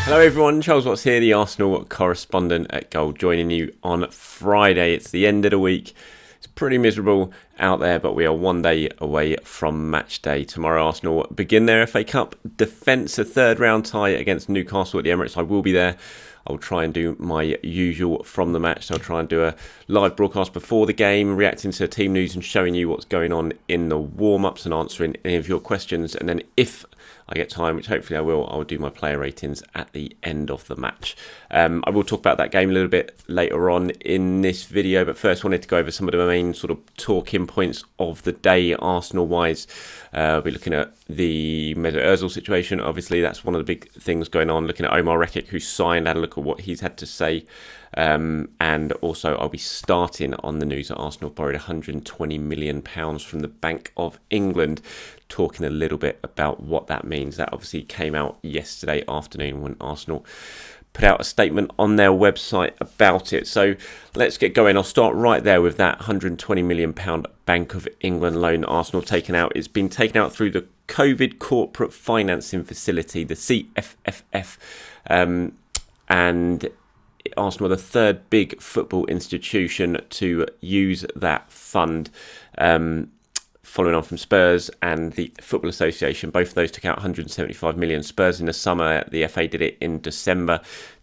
Hello everyone, Charles Watts here, the Arsenal correspondent at Goal, joining you on Friday. It's the end of the week. It's pretty miserable out there, but we are one day away from match day. Tomorrow Arsenal begin their FA Cup defence, a third round tie against Newcastle at the Emirates. I will be there. I'll try and do my usual from the match. So I'll try and do a live broadcast before the game, reacting to team news and showing you what's going on in the warm-ups and answering any of your questions. And then if I get time, which hopefully I will do my player ratings at the end of the match. I will talk about that game a little bit later on in this video, but first wanted to go over some of the main sort of talking points of the day Arsenal-wise. We're looking at the Mesut Özil situation. Obviously, that's one of the big things going on. Looking at Omar Rekik, who signed, had a look at what he's had to say. And also I'll be starting on the news that Arsenal borrowed £120 million from the Bank of England, talking a little bit about what that means. That obviously came out yesterday afternoon when Arsenal put out a statement on their website about it. So let's get going. I'll start right there with that £120 million Bank of England loan Arsenal taken out. It's been taken out through the COVID Corporate Financing Facility, the CFFF, and Arsenal are the third big football institution to use that fund, following on from Spurs and the Football Association. Both of those took out 175 million. Spurs in the summer, the FA did it in December,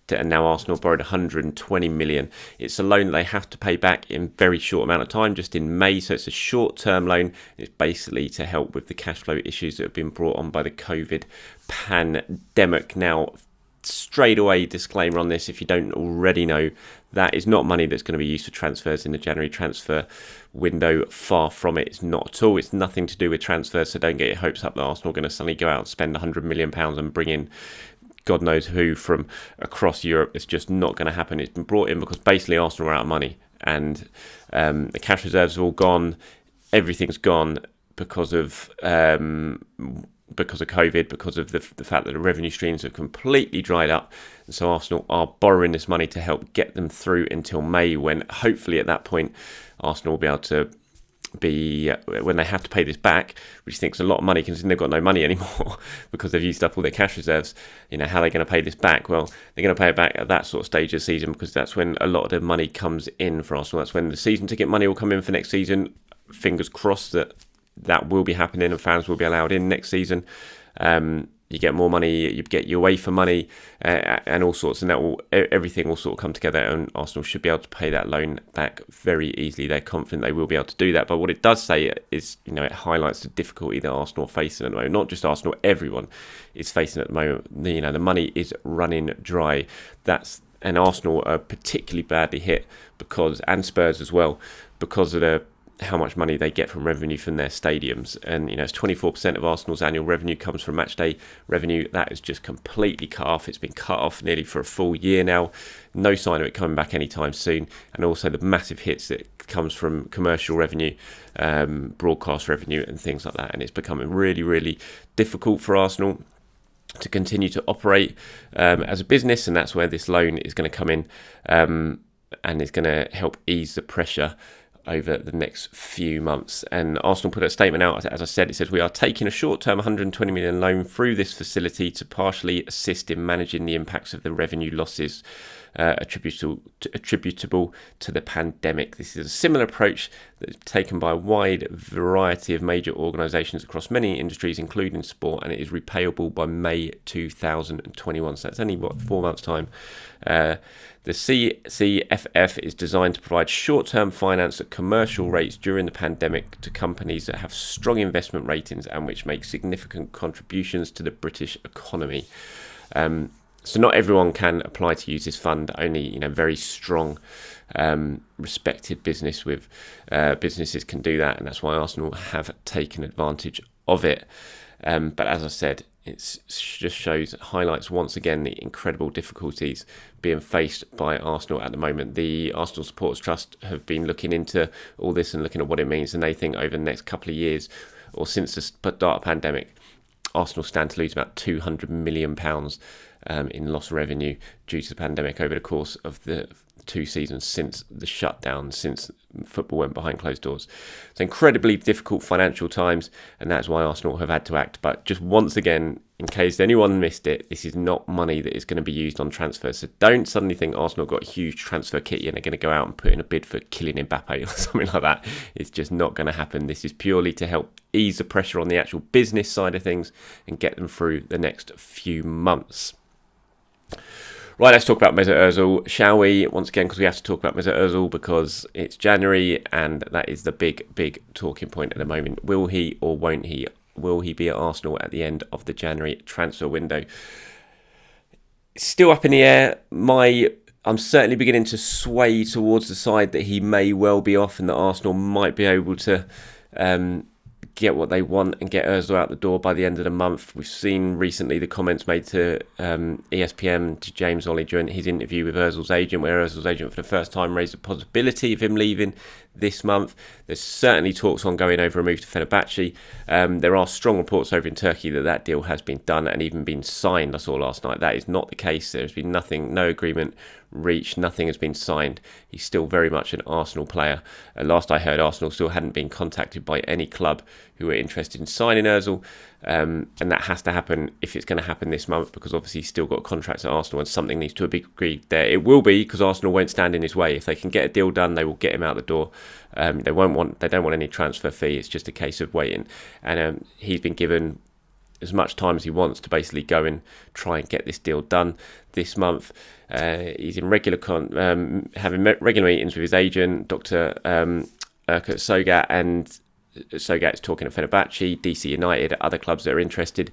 and now Arsenal borrowed 120 million. It's a loan that they have to pay back in a very short amount of time, just in May, so it's a short-term loan. It's basically to help with the cash flow issues that have been brought on by the COVID pandemic. Now, straight away disclaimer on this, if you don't already know, that is not money that's going to be used for transfers in the January transfer window. Far from it. It's not at all. It's nothing to do with transfers, so don't get your hopes up that Arsenal are going to suddenly go out and spend £100 million and bring in God knows who from across Europe. It's just not going to happen. It's been brought in because basically Arsenal are out of money, and the cash reserves are all gone. Everything's gone because of COVID, because of the fact that the revenue streams have completely dried up. And so Arsenal are borrowing this money to help get them through until May, when hopefully at that point Arsenal will be able to when they have to pay this back, which I think is a lot of money considering they've got no money anymore because they've used up all their cash reserves. You know, how are they going to pay this back? Well, they're going to pay it back at that sort of stage of the season, because that's when a lot of the money comes in for Arsenal. That's when the season ticket money will come in for next season. Fingers crossed that will be happening and fans will be allowed in next season. You get more money, you get your away for money, and all sorts, and everything will sort of come together, and Arsenal should be able to pay that loan back very easily. They're confident they will be able to do that. But what it does say is, it highlights the difficulty that Arsenal are facing at the moment. Not just Arsenal, everyone is facing at the moment. The money is running dry. And Arsenal are particularly badly hit and Spurs as well, because of how much money they get from revenue from their stadiums. And it's 24% of Arsenal's annual revenue comes from matchday revenue. That is just completely cut off. It's been cut off nearly for a full year now. No sign of it coming back anytime soon. And also the massive hits that comes from commercial revenue, broadcast revenue and things like that. And it's becoming really, really difficult for Arsenal to continue to operate as a business, and that's where this loan is going to come in, and is going to help ease the pressure over the next few months. And Arsenal put a statement out, as I said. It says, "We are taking a short-term 120 million loan through this facility to partially assist in managing the impacts of the revenue losses attributable to the pandemic. This is a similar approach that's taken by a wide variety of major organisations across many industries, including sport, and it is repayable by May 2021. So that's only, 4 months' time. The CCFF is designed to provide short-term finance at commercial rates during the pandemic to companies that have strong investment ratings and which make significant contributions to the British economy." So not everyone can apply to use this fund. Only very strong, respected businesses can do that, and that's why Arsenal have taken advantage of it. But as I said, it just highlights once again the incredible difficulties being faced by Arsenal at the moment. The Arsenal Supporters Trust have been looking into all this and looking at what it means, and they think over the next couple of years, or since the start of the pandemic, Arsenal stand to lose about £200 million in lost revenue due to the pandemic over the course of the 2 seasons since the shutdown, since football went behind closed doors. It's incredibly difficult financial times, and that's why Arsenal have had to act. But just once again, in case anyone missed it, this is not money that is going to be used on transfers. So don't suddenly think Arsenal got a huge transfer kitty and are going to go out and put in a bid for Kylian Mbappe or something like that. It's just not going to happen. This is purely to help ease the pressure on the actual business side of things and get them through the next few months. Right, let's talk about Mesut Özil, shall we? Once again, because we have to talk about Mesut Özil because it's January and that is the big talking point at the moment. Will he or won't he? Will he be at Arsenal at the end of the January transfer window? It's still up in the air. I'm certainly beginning to sway towards the side that he may well be off and that Arsenal might be able to get what they want and get Özil out the door by the end of the month. We've seen recently the comments made to ESPN, to James Ollie during his interview with Özil's agent, where Özil's agent for the first time raised the possibility of him leaving this month. There's certainly talks ongoing over a move to Fenerbahce. There are strong reports over in Turkey that deal has been done and even been signed. I saw last night that is not the case. There's been nothing, no agreement reached, nothing has been signed. He's still very much an Arsenal player. Last I heard, Arsenal still hadn't been contacted by any club who were interested in signing Özil, and that has to happen if it's going to happen this month, because obviously he's still got contracts at Arsenal and something needs to be agreed there. It will be, because Arsenal won't stand in his way. If they can get a deal done, they will get him out the door. They don't want any transfer fee. It's just a case of waiting, and he's been given as much time as he wants to basically go and try and get this deal done this month. He's in having regular meetings with his agent, Dr. Erkut Sogat, and Sogat is talking to Fenerbahce, DC United, other clubs that are interested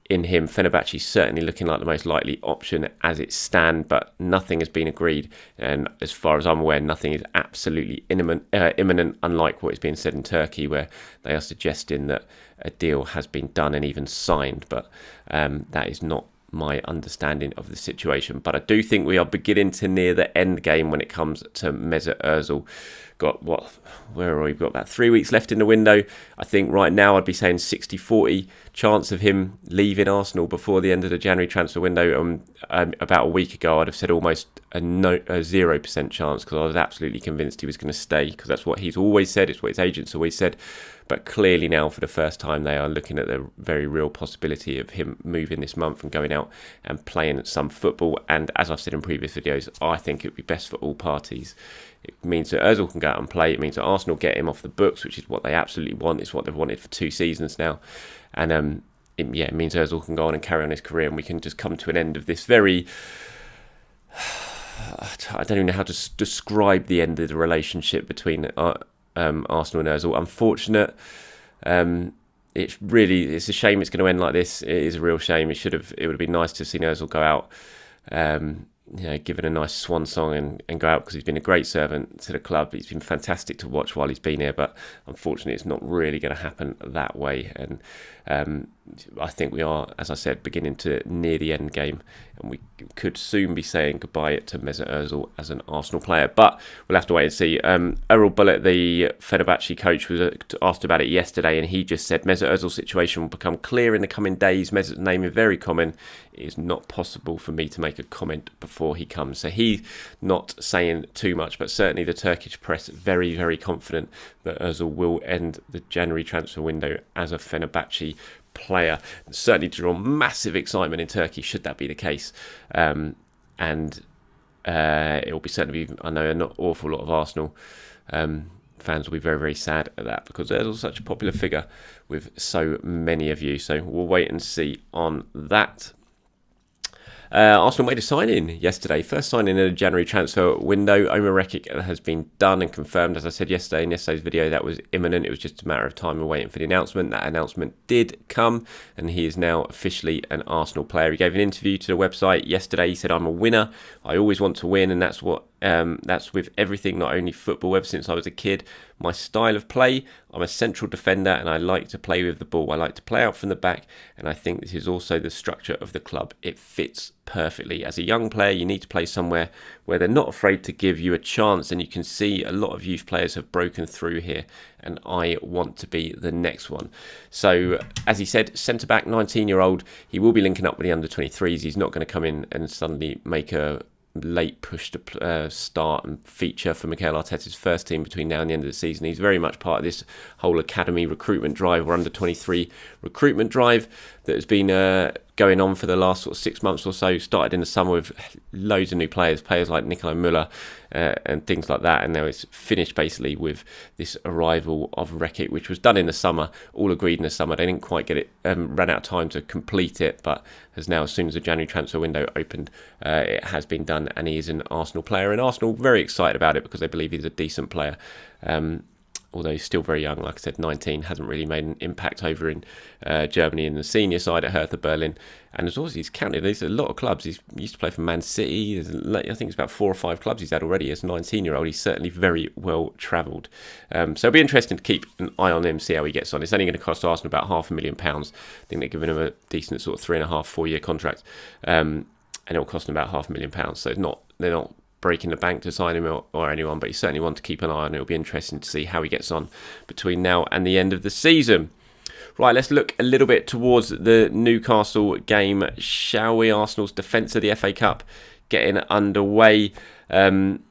in him. Fenerbahce is certainly looking like the most likely option as it stands, but nothing has been agreed. And as far as I'm aware, nothing is absolutely imminent, unlike what is being said in Turkey, where they are suggesting that a deal has been done and even signed. But that is not my understanding of the situation. But I do think we are beginning to near the end game when it comes to Mesut Özil. We've got about 3 weeks left in the window. I think right now I'd be saying 60-40 chance of him leaving Arsenal before the end of the January transfer window. About a week ago I'd have said almost a 0% chance, because I was absolutely convinced he was going to stay, because that's what he's always said, it's what his agents always said. But clearly now, for the first time, they are looking at the very real possibility of him moving this month and going out and playing some football. And as I've said in previous videos, I think it would be best for all parties. It means that Özil can go out and play. It means that Arsenal get him off the books, which is what they absolutely want. It's what they've wanted for 2 seasons now. And it means Özil can go on and carry on his career, and we can just come to an end of this very... I don't even know how to describe the end of the relationship between Arsenal and Özil. Unfortunate. It's a shame it's going to end like this. It is a real shame. It would have been nice to have seen Özil go out, give it a nice swan song and go out, because he's been a great servant to the club. He's been fantastic to watch while he's been here, but unfortunately it's not really going to happen that way. And I think we are, as I said, beginning to near the end game, and we could soon be saying goodbye to Mesut Özil as an Arsenal player. But we'll have to wait and see. Erol Bullitt, the Fenerbahce coach, was asked about it yesterday, and he just said Mesut Ozil's situation will become clear in the coming days. Mesut's name is very common. It is not possible for me to make a comment before he comes. So he's not saying too much, but certainly the Turkish press very, very confident that Özil will end the January transfer window as a Fenerbahce player. Certainly to draw massive excitement in Turkey should that be the case, and it will be certainly be, I know, an awful lot of Arsenal fans will be very, very sad at that, because Özil's such a popular figure with so many of you. So we'll wait and see on that. Arsenal made a signing yesterday. First signing in a January transfer window. Omar Rekik has been done and confirmed. As I said yesterday in yesterday's video, that was imminent. It was just a matter of time and waiting for the announcement. That announcement did come, and he is now officially an Arsenal player. He gave an interview to the website yesterday. He said, "I'm a winner. I always want to win, and that's with everything, not only football. Ever since I was a kid, my style of play, I'm a central defender and I like to play with the ball. I like to play out from the back, and I think this is also the structure of the club. It fits perfectly. As a young player, you need to play somewhere where they're not afraid to give you a chance, and you can see a lot of youth players have broken through here, and I want to be the next one." So, as he said, centre-back, 19-year-old, he will be linking up with the under-23s. He's not going to come in and suddenly make a late push to start and feature for Mikel Arteta's first team between now and the end of the season. He's very much part of this whole academy recruitment drive or under 23 recruitment drive that has been going on for the last sort of 6 months or so. Started in the summer with loads of new players like Nicola Müller and things like that, and now it's finished basically with this arrival of Rekik, which was done in the summer, all agreed in the summer. They didn't quite get it, ran out of time to complete it, but has now, as soon as the January transfer window opened, it has been done, and he is an Arsenal player, and Arsenal very excited about it because they believe he's a decent player. Although he's still very young, like I said, 19, hasn't really made an impact over in Germany in the senior side at Hertha Berlin. And as always, he's counted. There's a lot of clubs. He used to play for Man City. I think it's about 4 or 5 clubs he's had already as a 19-year-old. He's certainly very well travelled. So it'll be interesting to keep an eye on him, see how he gets on. It's only going to cost Arsenal about £500,000. I think they're giving him a decent sort of 3.5-4 year contract. And it'll cost them about £500,000. So they're not breaking the bank to sign him or anyone, but you certainly want to keep an eye on. It'll be interesting to see how he gets on between now and the end of the season. Right, let's look a little bit towards the Newcastle game, shall we? Arsenal's defence of the FA Cup getting underway, and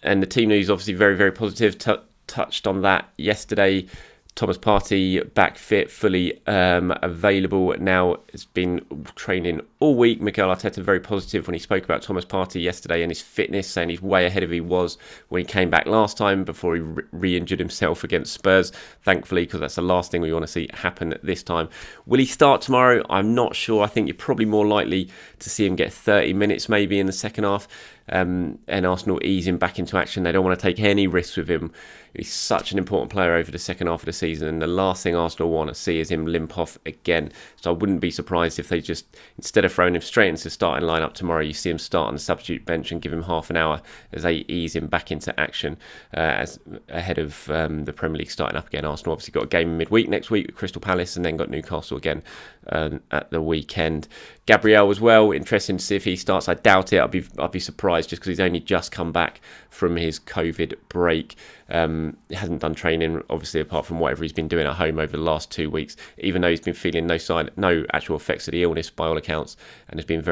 the team news obviously very, very positive. Touched on that yesterday. Thomas Partey back fit, fully available now. Has been training all week. Mikel Arteta very positive when he spoke about Thomas Partey yesterday and his fitness, saying he's way ahead of he was when he came back last time before he re-injured himself against Spurs, thankfully, because that's the last thing we want to see happen this time. Will he start tomorrow? I'm not sure. I think you're probably more likely to see him get 30 minutes maybe in the second half. And Arsenal ease him back into action. They don't want to take any risks with him. He's such an important player over the second half of the season, and the last thing Arsenal want to see is him limp off again. So I wouldn't be surprised if they just, instead of throwing him straight into the starting lineup tomorrow, you see him start on the substitute bench and give him half an hour as they ease him back into action as ahead of the Premier League starting up again. Arsenal obviously got a game midweek next week with Crystal Palace, and then got Newcastle again at the weekend. Gabriel as well, interesting to see if he starts. I doubt it. I'd be surprised just because he's only just come back from his COVID break. He hasn't done training, obviously, apart from whatever he's been doing at home over the last 2 weeks, even though he's been feeling no actual effects of the illness by all accounts, and has been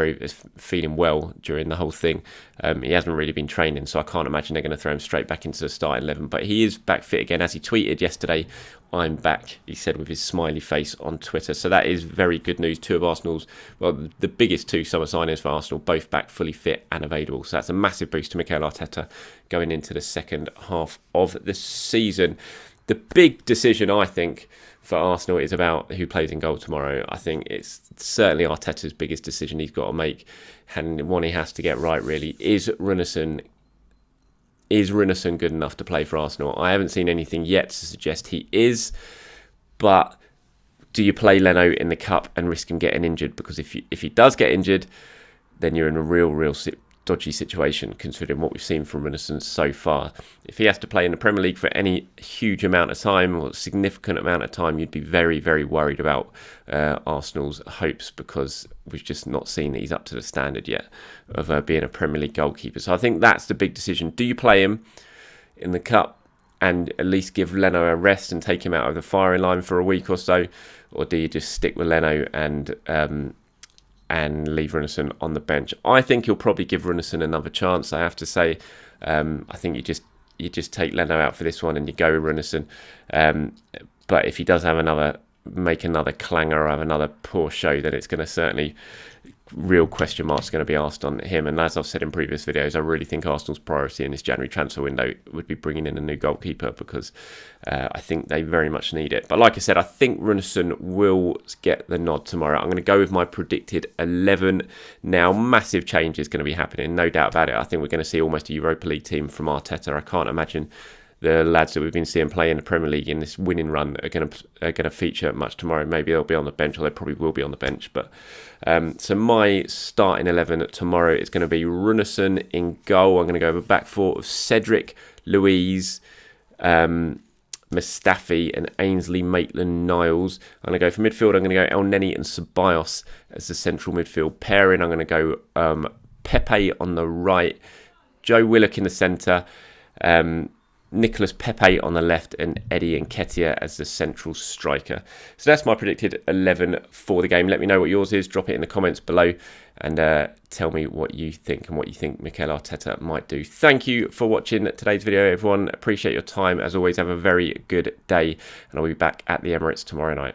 feeling well during the whole thing. He hasn't really been training, so I can't imagine they're going to throw him straight back into the starting 11, but he is back fit again, as he tweeted yesterday. I'm back, he said with his smiley face on Twitter. So that is very good news. Two of Arsenal's, well, the biggest 2 summer signings for Arsenal, both back fully fit and available. So that's a massive boost to Mikel Arteta going into the second half of the season. The big decision, I think, for Arsenal is about who plays in goal tomorrow. I think it's certainly Arteta's biggest decision he's got to make, and one he has to get right, really. Is Runarsson good enough to play for Arsenal? I haven't seen anything yet to suggest he is, but do you play Leno in the Cup and risk him getting injured? Because if he does get injured, then you're in a real dodgy situation, considering what we've seen from Runarsson so far. If he has to play in the Premier League for any huge amount of time or significant amount of time, you'd be very, very worried about Arsenal's hopes, because we've just not seen that he's up to the standard yet of being a Premier League goalkeeper. So I think that's the big decision. Do you play him in the Cup and at least give Leno a rest and take him out of the firing line for a week or so, or do you just stick with Leno and leave Runarsson on the bench? I think you'll probably give Runarsson another chance, I have to say. I think you just take Leno out for this one and you go with Runarsson. But if he does make another clanger or have another poor show, then it's going to certainly, real question marks are going to be asked on him. And as I've said in previous videos, I really think Arsenal's priority in this January transfer window would be bringing in a new goalkeeper, because I think they very much need it. But like I said, I think Runarsson will get the nod tomorrow. I'm going to go with my predicted 11 now. Massive change is going to be happening, no doubt about it. I think we're going to see almost a Europa League team from Arteta. I can't imagine the lads that we've been seeing play in the Premier League in this winning run are going to feature much tomorrow. Maybe they'll be on the bench, or they probably will be on the bench. But so my starting 11 tomorrow is going to be Runarsson in goal. I'm going to go with a back four of Cedric, Louise, Mustafi and Ainsley Maitland-Niles. I'm going to go for midfield. I'm going to go El Neni and Ceballos as the central midfield pairing. I'm going to go Pepe on the right, Joe Willock in the centre, Nicolas Pepe on the left, and Eddie Nketiah as the central striker. So that's my predicted 11 for the game. Let me know what yours is. Drop it in the comments below and tell me what you think and what you think Mikel Arteta might do. Thank you for watching today's video, everyone. Appreciate your time. As always, have a very good day, and I'll be back at the Emirates tomorrow night.